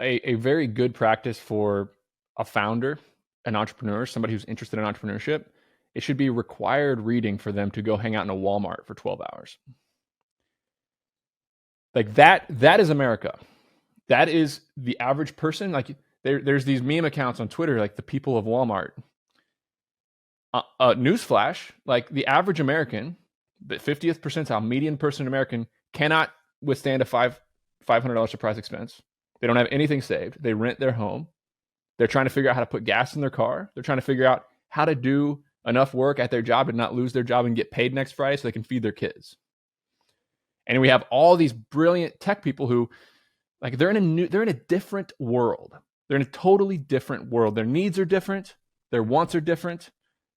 a very good practice for a founder, an entrepreneur, somebody who's interested in entrepreneurship, it should be required reading for them to go hang out in a Walmart for 12 hours. Like that is America. That is the average person. Like there's these meme accounts on Twitter, like the people of Walmart. Newsflash, like the average American, the 50th percentile median person American cannot withstand a $500 surprise expense. They don't have anything saved. They rent their home. They're trying to figure out how to put gas in their car. They're trying to figure out how to do enough work at their job and not lose their job and get paid next Friday so they can feed their kids. And we have all these brilliant tech people who, like, they're in a different world. They're in a totally different world. Their needs are different. Their wants are different.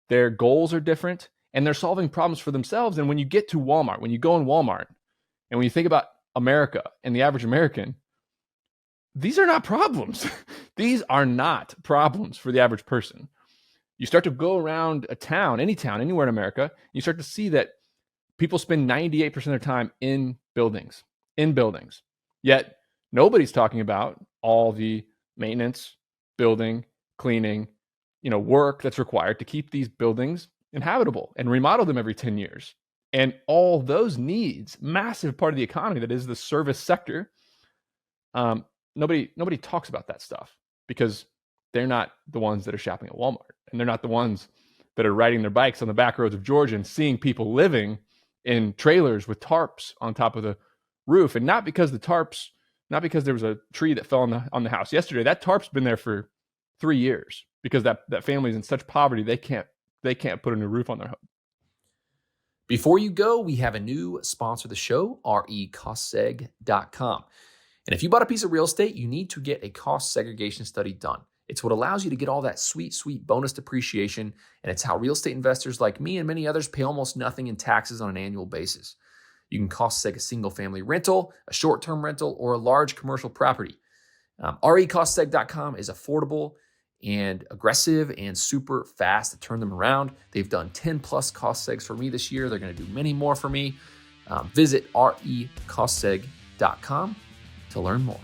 Their goals are different. And they're solving problems for themselves. And when you get to Walmart, when you go in Walmart, and when you think about America and the average American, these are not problems. These are not problems for the average person. You start to go around a town, anywhere in America, you start to see that people spend 98% of their time in buildings. Yet nobody's talking about all the maintenance, building, cleaning, work that's required to keep these buildings inhabitable and remodel them every 10 years. And all those needs, massive part of the economy that is the service sector, nobody talks about that stuff because they're not the ones that are shopping at Walmart, and they're not the ones that are riding their bikes on the back roads of Georgia and seeing people living in trailers with tarps on top of the roof. And not because there was a tree that fell on the house yesterday. That tarp's been there for 3 years because that family's in such poverty they can't put a new roof on their home. Before you go, we have a new sponsor of the show, recostseg.com. And if you bought a piece of real estate, you need to get a cost segregation study done. It's what allows you to get all that sweet, sweet bonus depreciation, and it's how real estate investors like me and many others pay almost nothing in taxes on an annual basis. You can cost seg a single-family rental, a short-term rental, or a large commercial property. recostseg.com is affordable and aggressive and super fast to turn them around. They've done 10 plus cost segs for me this year. They're going to do many more for me. Visit recostseg.com to learn more.